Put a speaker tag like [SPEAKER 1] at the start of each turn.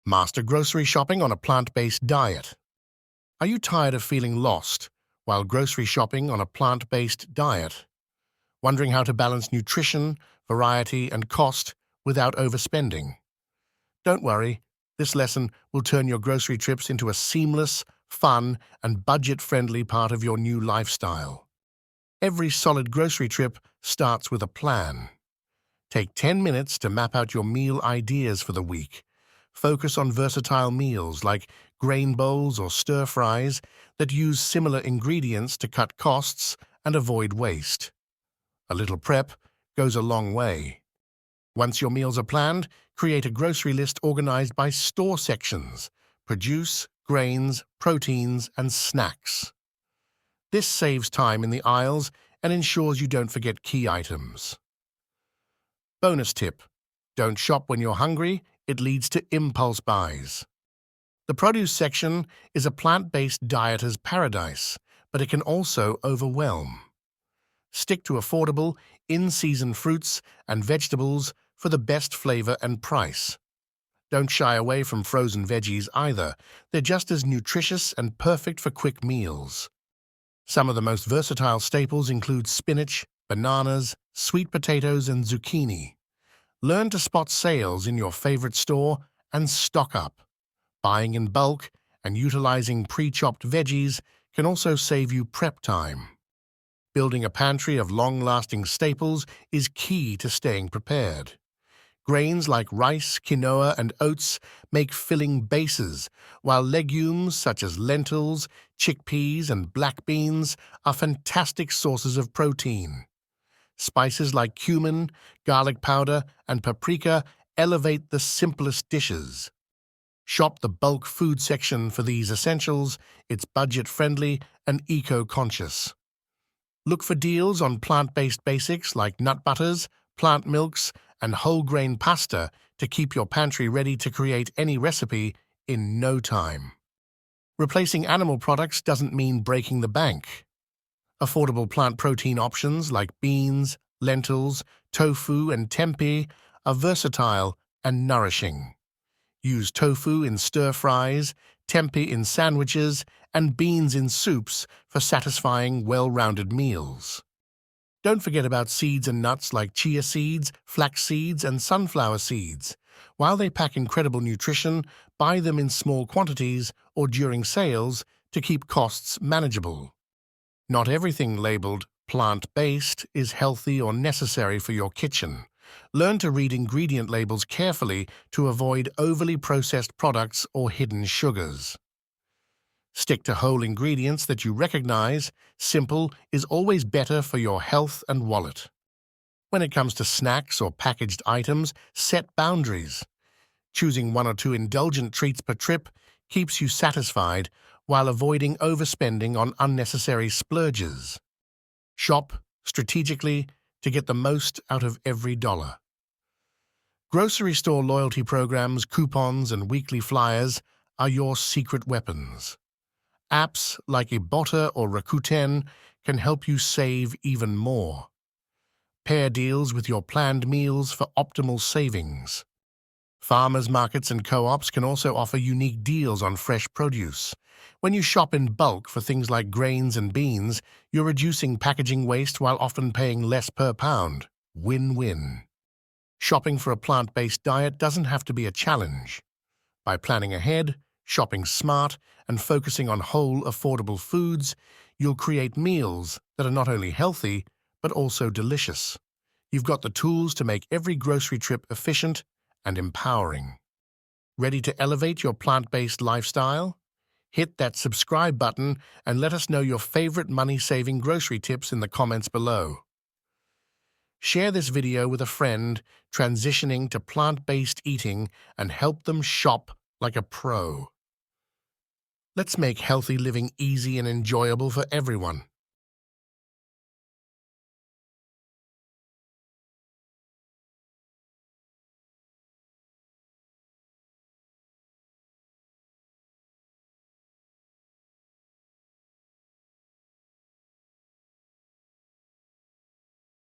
[SPEAKER 1] Master grocery shopping on a plant-based diet. Are you tired of feeling lost while grocery shopping on a plant-based diet? Wondering how to balance nutrition, variety, and cost without overspending? Don't worry, this lesson will turn your grocery trips into a seamless, fun, and budget-friendly part of your new lifestyle. Every solid grocery trip starts with a plan. Take 10 minutes to map out your meal ideas for the week. Focus on versatile meals like grain bowls or stir-fries that use similar ingredients to cut costs and avoid waste. A little prep goes a long way. Once your meals are planned, create a grocery list organized by store sections: produce, grains, proteins, and snacks. This saves time in the aisles and ensures you don't forget key items. Bonus tip: don't shop when you're hungry. It leads to impulse buys. The produce section is a plant-based dieter's paradise, but it can also overwhelm. Stick to affordable, in-season fruits and vegetables for the best flavor and price. Don't shy away from frozen veggies either. They're just as nutritious and perfect for quick meals. Some of the most versatile staples include spinach, bananas, sweet potatoes, and zucchini. Learn to spot sales in your favorite store and stock up. Buying in bulk and utilizing pre-chopped veggies can also save you prep time. Building a pantry of long-lasting staples is key to staying prepared. Grains like rice, quinoa, and oats make filling bases, while legumes such as lentils, chickpeas, and black beans are fantastic sources of protein. Spices like cumin, garlic powder, and paprika elevate the simplest dishes. Shop the bulk food section for these essentials. It's budget-friendly and eco-conscious. Look for deals on plant-based basics like nut butters, plant milks, and whole-grain pasta to keep your pantry ready to create any recipe in no time. Replacing animal products doesn't mean breaking the bank. Affordable plant protein options like beans, lentils, tofu, and tempeh are versatile and nourishing. Use tofu in stir-fries, tempeh in sandwiches, and beans in soups for satisfying, well-rounded meals. Don't forget about seeds and nuts like chia seeds, flax seeds, and sunflower seeds. While they pack incredible nutrition, buy them in small quantities or during sales to keep costs manageable. Not everything labeled plant-based is healthy or necessary for your kitchen. Learn to read ingredient labels carefully to avoid overly processed products or hidden sugars. Stick to whole ingredients that you recognize. Simple is always better for your health and wallet. When it comes to snacks or packaged items, set boundaries. Choosing 1 or 2 indulgent treats per trip keeps you satisfied while avoiding overspending on unnecessary splurges. Shop strategically to get the most out of every dollar. Grocery store loyalty programs, coupons, and weekly flyers are your secret weapons. Apps like Ibotta or Rakuten can help you save even more. Pair deals with your planned meals for optimal savings. Farmers markets and co-ops can also offer unique deals on fresh produce. When you shop in bulk for things like grains and beans, you're reducing packaging waste while often paying less per pound. Win-win. Shopping for a plant-based diet doesn't have to be a challenge. By planning ahead, shopping smart, and focusing on whole, affordable foods, you'll create meals that are not only healthy, but also delicious. You've got the tools to make every grocery trip efficient and empowering. Ready to elevate your plant-based lifestyle? Hit that subscribe button and let us know your favorite money-saving grocery tips in the comments below. Share this video with a friend transitioning to plant-based eating and help them shop like a pro. Let's make healthy living easy and enjoyable for everyone.